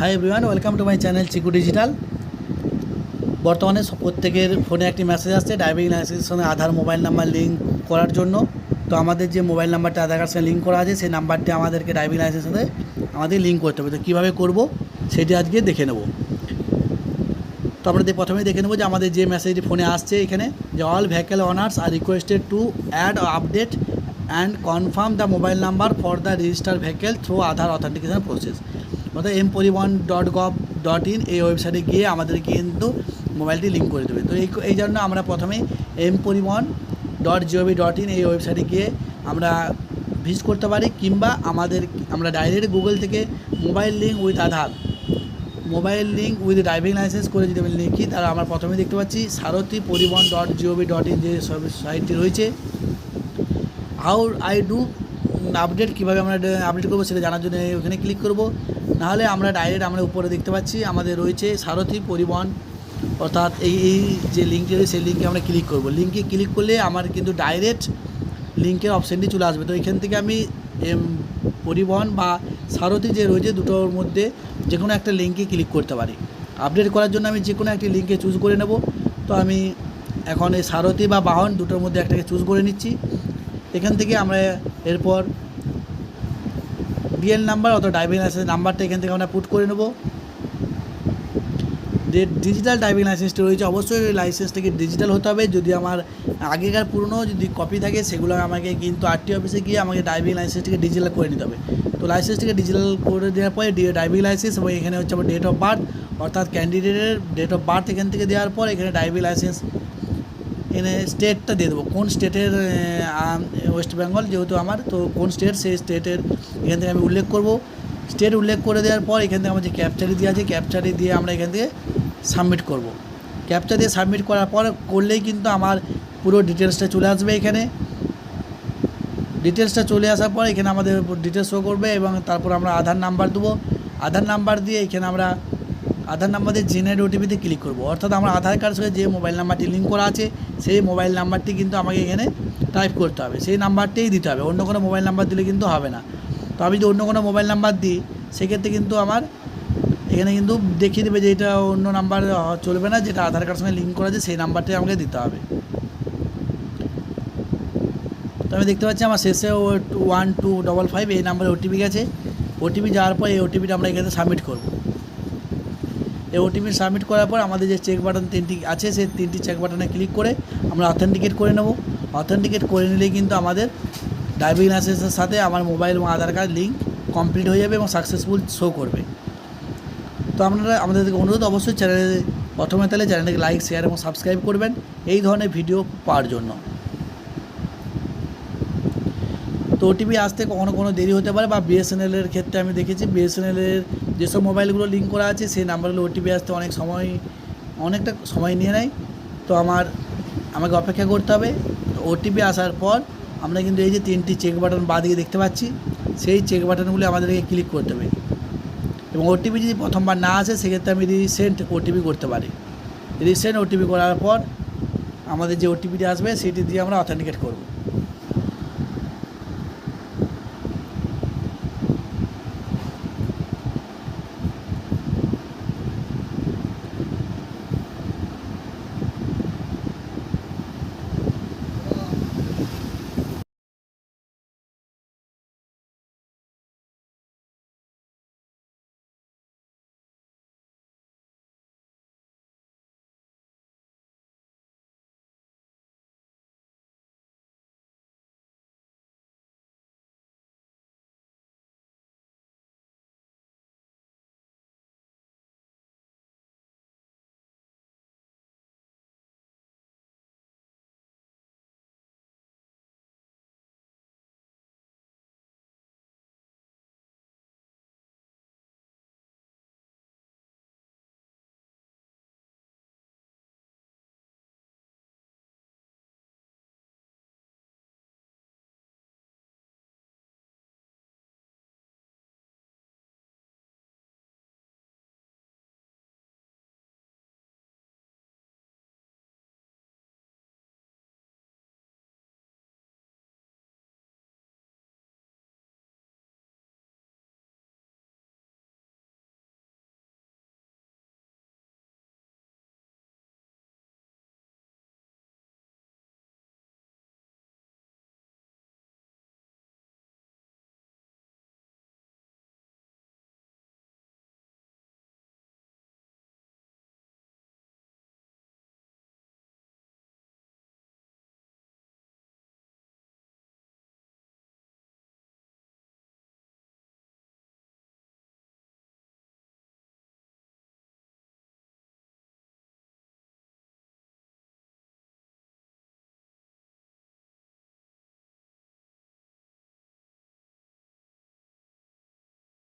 Hi everyone, welcome to my channel Chiku digital. বর্তমানে প্রত্যেকের ফোনে একটি মেসেজ আসছে ড্রাইভিং লাইসেন্সের সঙ্গে আধার মোবাইল নাম্বার লিঙ্ক করার জন্য। তো আমাদের যে মোবাইল নাম্বারটা আধার কার্ডের সঙ্গে লিঙ্ক করা আছে সেই নাম্বারটি আমাদেরকে ড্রাইভিং লাইসেন্সের সাথে আমাদের লিঙ্ক করতে হবে। তো কীভাবে করবো সেটি আজকে দেখে নেব। তো আমরা প্রথমেই দেখে নেব যে আমাদের যে মেসেজটি ফোনে আসছে এখানে যে all vehicle owners are requested to add update and confirm the mobile number for the register vehicle through Aadhaar authentication process. অর্থাৎ mporiban.gov.in এই ওয়েবসাইটে গিয়ে আমাদের কিন্তু মোবাইলটি লিঙ্ক করে দেবে। তো এই জন্য আমরা প্রথমে mporiban.gov.in এই ওয়েবসাইটে গিয়ে আমরা ভিজিট করতে পারি, কিংবা আমরা ডাইরেক্ট গুগল থেকে mobile link with driving licence করে যদি আমি লিখি, তারা আমরা প্রথমে দেখতে পাচ্ছি সারথি পরিবহন.gov.in যে সাইটটি রয়েছে। হাউ আই ডু আপডেট, কীভাবে আমরা আপডেট করবো সেটা জানার জন্য ওখানে ক্লিক করব। নাহলে আমরা ডাইরেক্ট আমরা উপরে দেখতে পাচ্ছি আমাদের রয়েছে সারথি পরিবহন, অর্থাৎ এই যে লিঙ্কটি রয়েছে সেই লিঙ্কে আমরা ক্লিক করব। লিঙ্কে ক্লিক করলে আমার কিন্তু ডাইরেক্ট লিঙ্কের অপশানটি চলে আসবে। তো এখান থেকে আমি পরিবহন বা সারথি যে রয়েছে দুটোর মধ্যে যে কোনো একটা লিঙ্কে ক্লিক করতে পারি। আপডেট করার জন্য আমি যে কোনো একটি লিঙ্কে চুজ করে নেব। তো আমি এখন এই সারথি বা বাহন দুটোর মধ্যে একটাকে চুজ করে নিচ্ছি। এখান থেকে আমরা এরপর ডিএল নাম্বার অথবা ড্রাইভিং লাইসেন্স নাম্বারটা এখান থেকে আমরা পুট করে নেব। যে ডিজিটাল ড্রাইভিং লাইসেন্সটি রয়েছে অবশ্যই লাইসেন্সটাকে ডিজিটাল হতে হবে। যদি আমার আগেকার পুরনো যদি কপি থাকে সেগুলো আমাকে কিন্তু আরটি অফিসে গিয়ে আমাকে ড্রাইভিং লাইসেন্সটিকে ডিজিটাল করে নিতে হবে। তো লাইসেন্সটিকে ডিজিটাল করে দেওয়ার পরে ড্রাইভিং লাইসেন্স এবং এখানে হচ্ছে আমার ডেট অফ বার্থ, অর্থাৎ ক্যান্ডিডেটের ডেট অফ বার্থ এখান থেকে দেওয়ার পর এখানে ড্রাইভিং লাইসেন্স এখানে স্টেটটা দিয়ে দেবো, কোন স্টেটের, ওয়েস্ট বেঙ্গল যেহেতু আমার, তো কোন স্টেট সেই স্টেটের এখান থেকে আমি উল্লেখ করব। স্টেট উল্লেখ করে দেওয়ার পর এখান থেকে আমার যে ক্যাপচারি দেওয়া আছে ক্যাপচারি দিয়ে আমরা এখান থেকে সাবমিট করব। ক্যাপচার দিয়ে সাবমিট করার পর করলেই কিন্তু আমার পুরো ডিটেলসটা চলে আসবে। এখানে ডিটেলসটা চলে আসার পর এখানে আমাদের ডিটেলস শো করবে এবং তারপর আমরা আধার নাম্বার দেবো। আধার নাম্বার দিয়ে এখানে আমরা আধার নাম্বার দিয়ে জেনারেট ওটিপিতে ক্লিক করব। অর্থাৎ আমার আধার কার্ডের সঙ্গে যে মোবাইল নাম্বারটি লিঙ্ক করা আছে সেই মোবাইল নাম্বারটি কিন্তু আমাকে এখানে টাইপ করতে হবে, সেই নাম্বারটাই দিতে হবে, অন্য কোনো মোবাইল নাম্বার দিলে কিন্তু হবে না। তো আমি যদি অন্য কোনো মোবাইল নাম্বার দিই সেক্ষেত্রে কিন্তু আমার এখানে কিন্তু দেখিয়ে দেবে যে এটা অন্য নাম্বার চলবে না, যেটা আধার কার্ডের সঙ্গে লিঙ্ক করা আছে সেই নাম্বারটাই আমাকে দিতে হবে। তো আমি দেখতে পাচ্ছি আমার শেষে 1255 এই নাম্বারে ওটিপি গেছে। ওটিপি যাওয়ার পর এই ওটিপিটা আমরা এখানে সাবমিট করব। এই ওটিপি সাবমিট করার পর আমাদের যে চেক বাটন তিনটি আছে সেই তিনটি চেক বাটনে ক্লিক করে আমরা অথেন্টিকেট করে নেব। অথেন্টিকেট করে নিলেই কিন্তু আমাদের ড্রাইভিং লাইসেন্সের সাথে আমার মোবাইল এবং আধার কার্ড লিঙ্ক কমপ্লিট হয়ে যাবে এবং সাকসেসফুল শো করবে। তো আপনারা আমাদের অনুরোধ অবশ্যই চ্যানেলে প্রথমে তাহলে চ্যানেলটাকে লাইক, শেয়ার এবং সাবস্ক্রাইব করবেন এই ধরনের ভিডিও পাওয়ার জন্য। তো ওটিপি আসতে কখনো দেরি হতে পারে, বা বিএসএনএলের ক্ষেত্রে আমি দেখেছি বিএসএনএলের যেসব মোবাইলগুলো লিঙ্ক করা আছে সেই নাম্বারগুলো ওটিপি আসতে অনেকটা সময় নিয়ে নেয়। তো আমাকে অপেক্ষা করতে হবে। ওটিপি আসার পর আমরা কিন্তু এই যে তিনটি চেক বাটন বাঁদিকে দেখতে পাচ্ছি সেই চেক বাটনগুলি আমাদেরকে ক্লিক করতে হবে এবং ওটিপি যদি প্রথমবার না আসে সেক্ষেত্রে আমি রিসেন্ট ওটিপি করতে পারি। রিসেন্ট ওটিপি করার পর আমাদের যে ওটিপিটি আসবে সেটি দিয়ে আমরা অথেন্টিকেট করব।